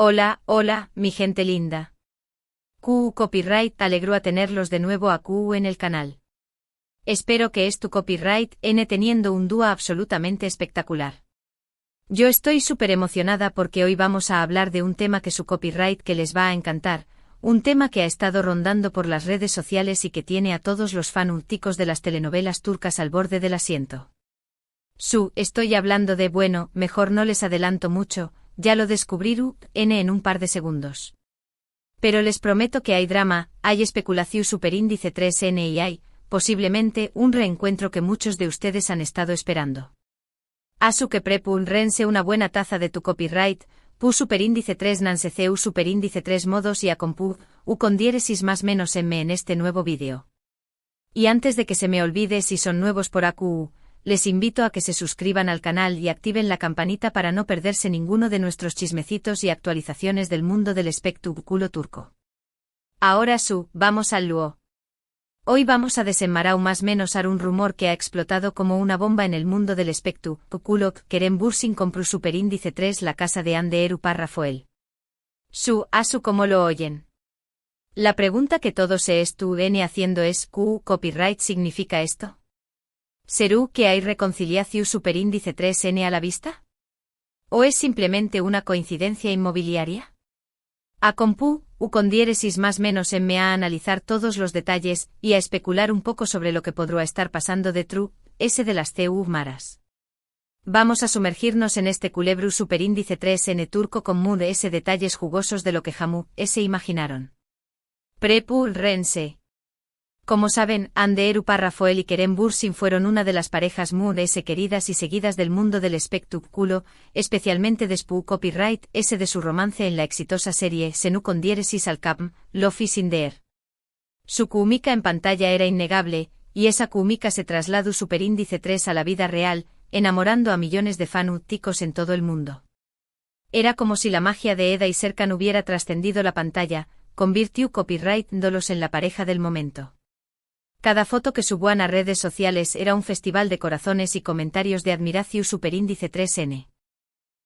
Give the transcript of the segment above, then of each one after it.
Hola, hola, mi gente linda. QU Copyright alegró a tenerlos de nuevo a QU en el canal. Espero que es tu copyright N teniendo un dúo absolutamente espectacular. Yo estoy súper emocionada porque hoy vamos a hablar de un tema que su copyright que les va a encantar, un tema que ha estado rondando por las redes sociales y que tiene a todos los fanáticos de las telenovelas turcas al borde del asiento. Estoy hablando de mejor no les adelanto mucho, ya lo descubrirú en un par de segundos. Pero les prometo que hay drama, hay especulación superíndice 3N y hay, posiblemente, un reencuentro que muchos de ustedes han estado esperando. Asu que prepun rense una buena taza de tu copyright, pu superíndice 3 nanseceu superíndice 3 modos y a compu, u con diéresis más menos m en este nuevo vídeo. Y antes de que se me olvide si son nuevos por AQU, les invito a que se suscriban al canal y activen la campanita para no perderse ninguno de nuestros chismecitos y actualizaciones del mundo del espectáculo turco. Ahora vamos al luo. Hoy vamos a desenmarcar más menos un rumor que ha explotado como una bomba en el mundo del espectáculo. Kerem Bürsin compró superíndice 3 la casa de Hande Erupar Rafael. Asu ¿cómo lo oyen? La pregunta que todos se estuvieron haciendo es ¿QU copyright significa esto? ¿Serú que hay reconciliación superíndice 3N a la vista? ¿O es simplemente una coincidencia inmobiliaria? A compu, u con diéresis más menos me a analizar todos los detalles y a especular un poco sobre lo que podrá estar pasando de true, S de las CU maras. Vamos a sumergirnos en este culebru superíndice 3N turco con mood S detalles jugosos de lo que Hamu, S imaginaron. Prepu rense. Como saben, Hande Erupar Rafael y Kerem Bürsin fueron una de las parejas muy queridas y seguidas del mundo del espectáculo, especialmente después copyright S de su romance en la exitosa serie Senu con diéresis al Capm, Love is in the air. Su química en pantalla era innegable, y esa química se trasladó superíndice 3 a la vida real, enamorando a millones de fanáticos en todo el mundo. Era como si la magia de Eda y Serkan hubiera trascendido la pantalla, convirtió copyright dolos en la pareja del momento. Cada foto que subían a redes sociales era un festival de corazones y comentarios de admiración superíndice 3N.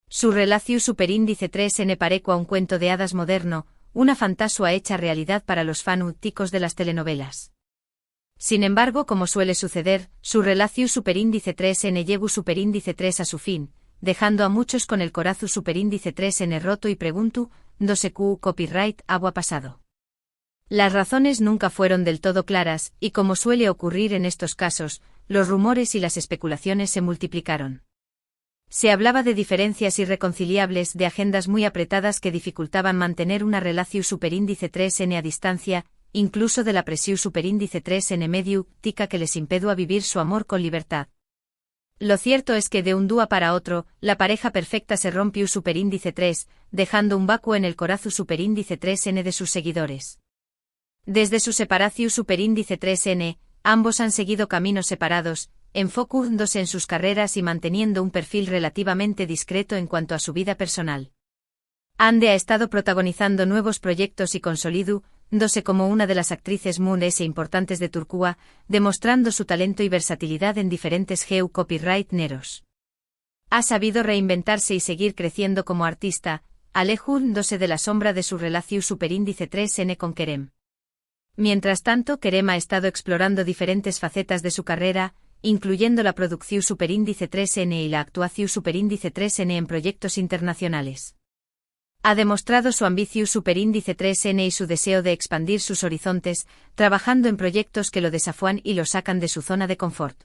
Su relación superíndice 3N pareció a un cuento de hadas moderno, una fantasía hecha realidad para los fanáticos de las telenovelas. Sin embargo, como suele suceder, su relación superíndice 3N llegó superíndice 3 a su fin, dejando a muchos con el corazón superíndice 3N roto y pregunto, ¿no sé QU copyright ha pasado? Las razones nunca fueron del todo claras, y como suele ocurrir en estos casos, los rumores y las especulaciones se multiplicaron. Se hablaba de diferencias irreconciliables, de agendas muy apretadas que dificultaban mantener una relación superíndice 3N a distancia, incluso de la presión superíndice 3N medio, tica que les impedía a vivir su amor con libertad. Lo cierto es que de un día para otro, la pareja perfecta se rompió superíndice 3, dejando un vacuo en el corazón superíndice 3N de sus seguidores. Desde su separación superíndice 3N, ambos han seguido caminos separados, enfocándose en sus carreras y manteniendo un perfil relativamente discreto en cuanto a su vida personal. Hande ha estado protagonizando nuevos proyectos y consolidándose como una de las actrices muy importantes de Turquía, demostrando su talento y versatilidad en diferentes copyright neros. Ha sabido reinventarse y seguir creciendo como artista, alejándose de la sombra de su relación superíndice 3N con Kerem. Mientras tanto, Kerem ha estado explorando diferentes facetas de su carrera, incluyendo la producción superíndice 3N y la actuación superíndice 3N en proyectos internacionales. Ha demostrado su ambición superíndice 3N y su deseo de expandir sus horizontes, trabajando en proyectos que lo desafían y lo sacan de su zona de confort.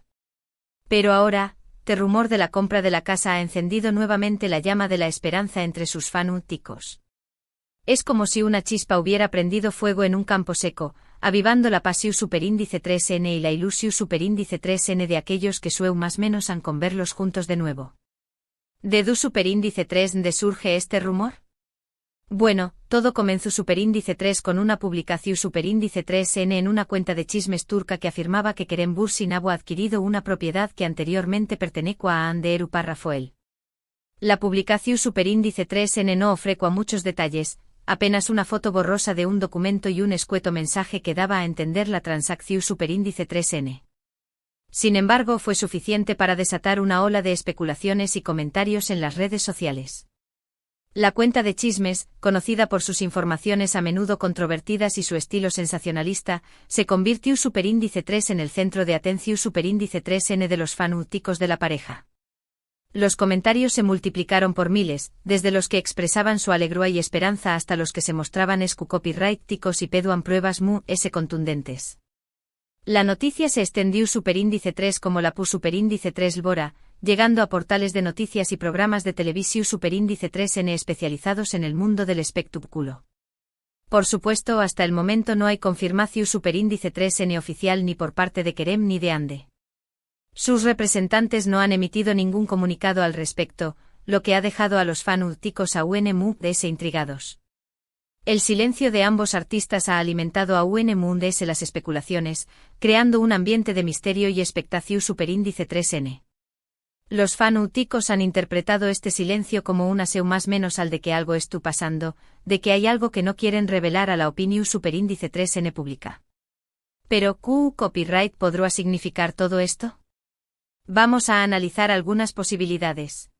Pero ahora, el rumor de la compra de la casa ha encendido nuevamente la llama de la esperanza entre sus fanáticos. Es como si una chispa hubiera prendido fuego en un campo seco, avivando la pasión superíndice 3N y la ilusión superíndice 3N de aquellos que más menos han con verlos juntos de nuevo. ¿De du superíndice 3 de surge este rumor? Bueno, todo comenzó superíndice 3 con una publicación superíndice 3N en una cuenta de chismes turca que afirmaba que Kerem Bürsin había adquirido una propiedad que anteriormente pertenecía a Hande Erupar Rafael. La publicación superíndice 3N no ofreció muchos detalles, apenas una foto borrosa de un documento y un escueto mensaje que daba a entender la transacción superíndice 3N. Sin embargo, fue suficiente para desatar una ola de especulaciones y comentarios en las redes sociales. La cuenta de chismes, conocida por sus informaciones a menudo controvertidas y su estilo sensacionalista, se convirtió superíndice 3 en el centro de atención superíndice 3N de los fanáticos de la pareja. Los comentarios se multiplicaron por miles, desde los que expresaban su alegría y esperanza hasta los que se mostraban copyrighticos y peduan pruebas contundentes. La noticia se extendió superíndice 3 como la superíndice 3 Bora, llegando a portales de noticias y programas de televisión superíndice 3N especializados en el mundo del espectáculo. Por supuesto, hasta el momento no hay confirmación superíndice 3N oficial ni por parte de Kerem ni de Ande. Sus representantes no han emitido ningún comunicado al respecto, lo que ha dejado a los fanáticos intrigados. El silencio de ambos artistas ha alimentado a las especulaciones, creando un ambiente de misterio y expectación superíndice 3N. Los fanáticos han interpretado este silencio como un aseo más menos al de que algo está pasando, de que hay algo que no quieren revelar a la opinión superíndice 3N pública. Pero, ¿copyright podrá significar todo esto? Vamos a analizar algunas posibilidades.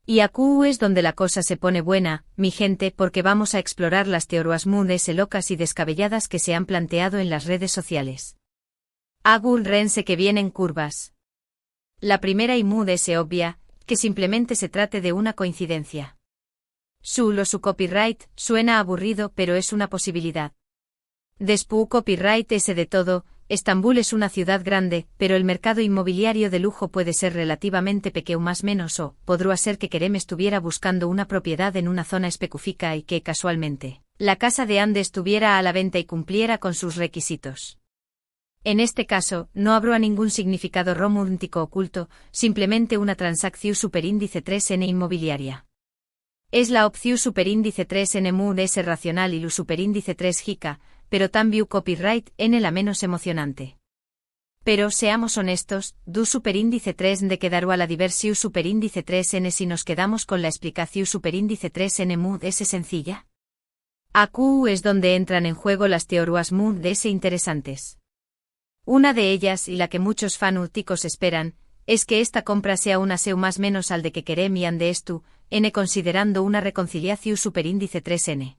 Y aquí es donde la cosa se pone buena, mi gente, porque vamos a explorar las teorías locas y descabelladas que se han planteado en las redes sociales. Agul rense que vienen curvas. La primera y obvia, que simplemente se trate de una coincidencia. Su copyright suena aburrido, pero es una posibilidad. Después copyright ese de todo. Estambul es una ciudad grande, pero el mercado inmobiliario de lujo puede ser relativamente pequeño más menos o, podría ser que Kerem estuviera buscando una propiedad en una zona específica y que, casualmente, la casa de Ande estuviera a la venta y cumpliera con sus requisitos. En este caso, no habrá ningún significado romántico oculto, simplemente una transacción superíndice 3N inmobiliaria. Es la opción superíndice 3N es racional y lo superíndice 3 jica, pero también copyright N la menos emocionante. Pero seamos honestos, du superíndice 3 de quedará la diversión superíndice 3N si nos quedamos con la explicación superíndice 3N es sencilla. Aquí es donde entran en juego las teorías interesantes. Una de ellas, y la que muchos fanáticos esperan, es que esta compra sea un aseo más menos al de que Kerem y Ande estu, N considerando una reconciliación superíndice 3N.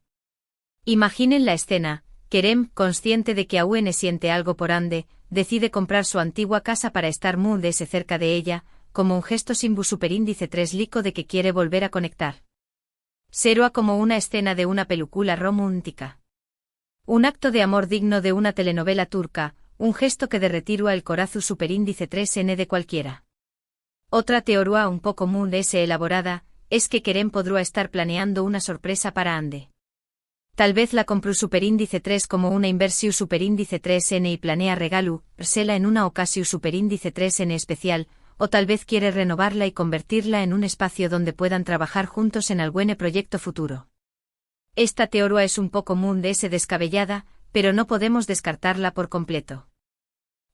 Imaginen la escena. Kerem, consciente de que aún siente algo por Ande, decide comprar su antigua casa para estar muy cerca de ella, como un gesto simbu superíndice 3 lico de que quiere volver a conectar. Será como una escena de una película romántica. Un acto de amor digno de una telenovela turca, un gesto que derretirá el corazón superíndice 3N de cualquiera. Otra teoría un poco muy elaborada, es que Kerem podrá estar planeando una sorpresa para Ande. Tal vez la compró superíndice 3 como una inversión superíndice 3N y planea regalársela en una ocasión superíndice 3N especial, o tal vez quiere renovarla y convertirla en un espacio donde puedan trabajar juntos en algún proyecto futuro. Esta teoría es un poco muy descabellada, pero no podemos descartarla por completo.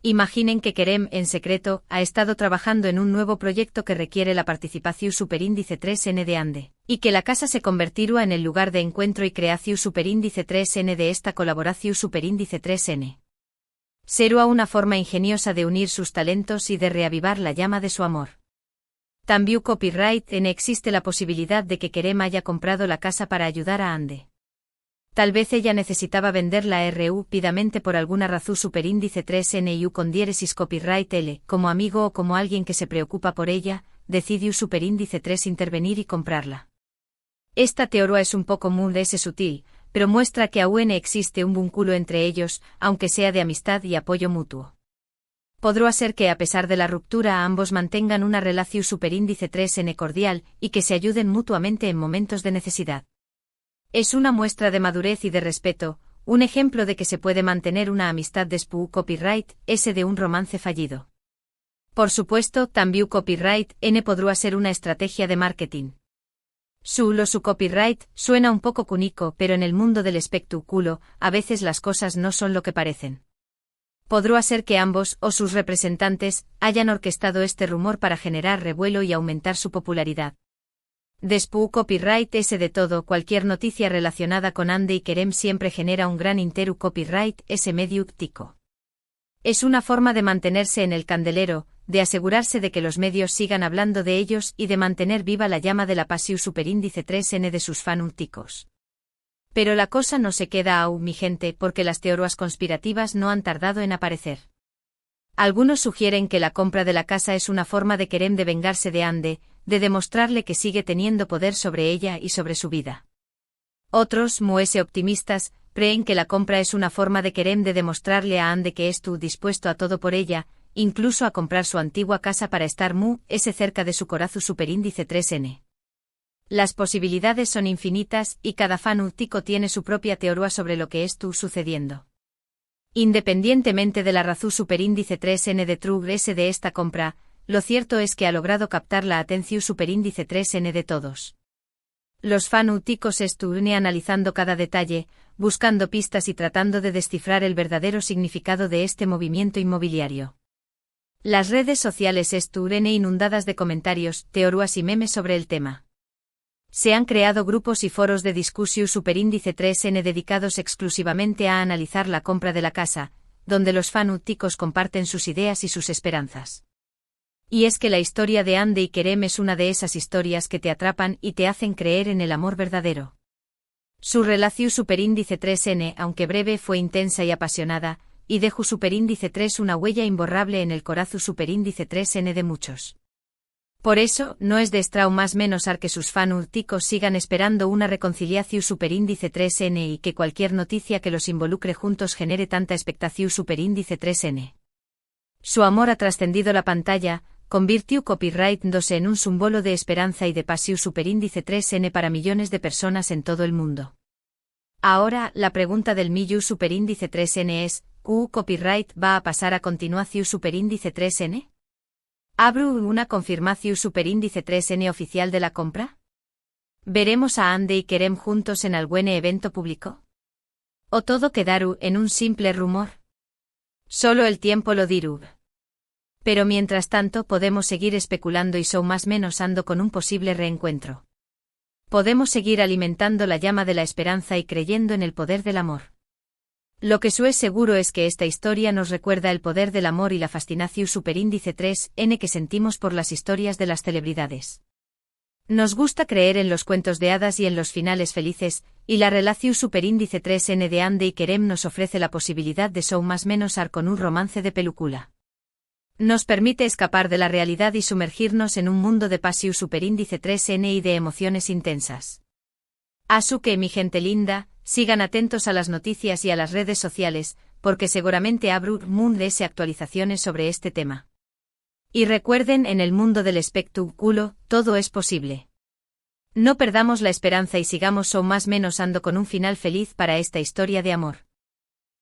Imaginen que Kerem, en secreto, ha estado trabajando en un nuevo proyecto que requiere la participación superíndice 3N de Ande, y que la casa se convertirá en el lugar de encuentro y creación superíndice 3N de esta colaboración superíndice 3N. Será una forma ingeniosa de unir sus talentos y de reavivar la llama de su amor. También copyright N existe la posibilidad de que Kerem haya comprado la casa para ayudar a Ande. Tal vez ella necesitaba venderla rápidamente por alguna razón superíndice 3N y con diéresis copyright L, como amigo o como alguien que se preocupa por ella, decidió superíndice 3 intervenir y comprarla. Esta teoría es un poco muy sutil, pero muestra que aún existe un vínculo entre ellos, aunque sea de amistad y apoyo mutuo. Podrá ser que a pesar de la ruptura ambos mantengan una relación superíndice 3N cordial y que se ayuden mutuamente en momentos de necesidad. Es una muestra de madurez y de respeto, un ejemplo de que se puede mantener una amistad después copyright S de un romance fallido. Por supuesto, también copyright N podrá ser una estrategia de marketing. Su copyright suena un poco cúnico, pero en el mundo del espectáculo, a veces las cosas no son lo que parecen. Podrá ser que ambos, o sus representantes, hayan orquestado este rumor para generar revuelo y aumentar su popularidad. Después copyright S de todo, cualquier noticia relacionada con Ande y Kerem siempre genera un gran copyright S medio tico. Es una forma de mantenerse en el candelero, de asegurarse de que los medios sigan hablando de ellos y de mantener viva la llama de la Pasión superíndice 3N de sus fanúticos. Pero la cosa no se queda aún, mi gente, porque las teorías conspirativas no han tardado en aparecer. Algunos sugieren que la compra de la casa es una forma de Kerem de vengarse de Ande, de demostrarle que sigue teniendo poder sobre ella y sobre su vida. Otros, muese optimistas, creen que la compra es una forma de Kerem de demostrarle a Ande que estuvo dispuesto a todo por ella, incluso a comprar su antigua casa para estar cerca de su corazón superíndice 3N. Las posibilidades son infinitas y cada fanútico tiene su propia teoría sobre lo que estuvo sucediendo. Independientemente de la razón superíndice 3N de True S de esta compra, lo cierto es que ha logrado captar la atención superíndice 3N de todos. Los fanúticos estuvieron analizando cada detalle, buscando pistas y tratando de descifrar el verdadero significado de este movimiento inmobiliario. Las redes sociales estuvieron inundadas de comentarios, teorías y memes sobre el tema. Se han creado grupos y foros de discusión superíndice 3N dedicados exclusivamente a analizar la compra de la casa, donde los fanúticos comparten sus ideas y sus esperanzas. Y es que la historia de Ande y Kerem es una de esas historias que te atrapan y te hacen creer en el amor verdadero. Su relación superíndice 3N, aunque breve, fue intensa y apasionada, y dejó superíndice 3 una huella imborrable en el corazón superíndice 3N de muchos. Por eso, no es de extrañar más menos que sus fanúticos sigan esperando una reconciliación superíndice 3N y que cualquier noticia que los involucre juntos genere tanta expectación superíndice 3N. Su amor ha trascendido la pantalla, convirtió Copyright 2 en un símbolo de esperanza y de pasión superíndice 3N para millones de personas en todo el mundo. Ahora, la pregunta del millón superíndice 3N es, ¿Copyright va a pasar a continuación superíndice 3N? ¿Habrá una confirmación superíndice 3N oficial de la compra? ¿Veremos a Ande y Kerem juntos en algún evento público? ¿O todo quedará en un simple rumor? Solo el tiempo lo dirá. Pero mientras tanto podemos seguir especulando y más menos ando con un posible reencuentro. Podemos seguir alimentando la llama de la esperanza y creyendo en el poder del amor. Lo que es seguro es que esta historia nos recuerda el poder del amor y la fascinación superíndice 3N que sentimos por las historias de las celebridades. Nos gusta creer en los cuentos de hadas y en los finales felices, y la relación superíndice 3N de Ande y Kerem nos ofrece la posibilidad de más menos con un romance de película. Nos permite escapar de la realidad y sumergirnos en un mundo de pasión superíndice 3N y de emociones intensas. Así que, mi gente linda, sigan atentos a las noticias y a las redes sociales, porque seguramente habrá actualizaciones sobre este tema. Y recuerden, en el mundo del espectáculo, todo es posible. No perdamos la esperanza y sigamos más menos ando con un final feliz para esta historia de amor.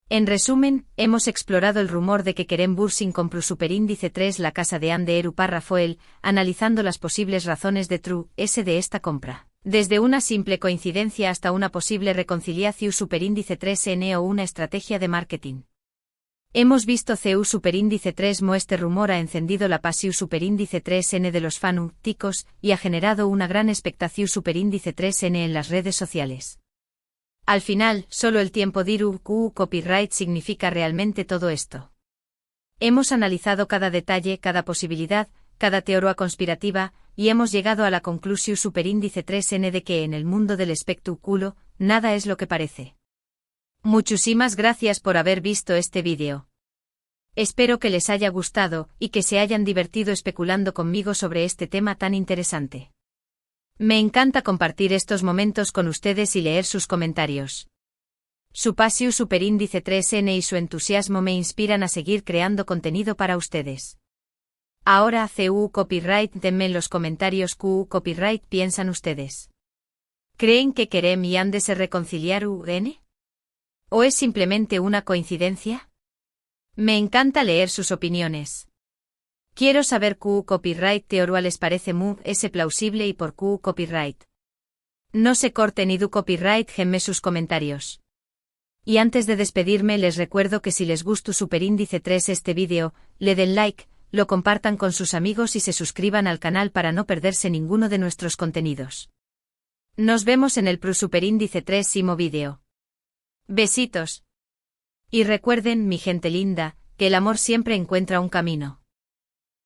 En resumen, hemos explorado el rumor de que Kerem Bürsin compró superíndice 3 la casa de Ande Eru Parrafoel, analizando las posibles razones de True S de esta compra. Desde una simple coincidencia hasta una posible reconciliación superíndice 3N o una estrategia de marketing. Hemos visto CU superíndice 3 este rumor ha encendido la pasión superíndice 3N de los fanúticos y ha generado una gran expectación superíndice 3N en las redes sociales. Al final, solo el tiempo dirá copyright significa realmente todo esto. Hemos analizado cada detalle, cada posibilidad, cada teoría conspirativa, y hemos llegado a la conclusión superíndice 3N de que en el mundo del espectáculo, nada es lo que parece. Muchísimas gracias por haber visto este vídeo. Espero que les haya gustado y que se hayan divertido especulando conmigo sobre este tema tan interesante. Me encanta compartir estos momentos con ustedes y leer sus comentarios. Su pasión superíndice 3N y su entusiasmo me inspiran a seguir creando contenido para ustedes. Ahora, Copyright, denme en los comentarios Copyright piensan ustedes. ¿Creen que Kerem y Ande se reconciliaron? ¿O es simplemente una coincidencia? Me encanta leer sus opiniones. Quiero saber Copyright teoría les parece plausible y por Copyright. No se corten y Copyright genme sus comentarios. Y antes de despedirme les recuerdo que si les gustó superíndice 3 este vídeo, le den like, lo compartan con sus amigos y se suscriban al canal para no perderse ninguno de nuestros contenidos. Nos vemos en el superíndice 3 vídeo. Besitos. Y recuerden, mi gente linda, que el amor siempre encuentra un camino.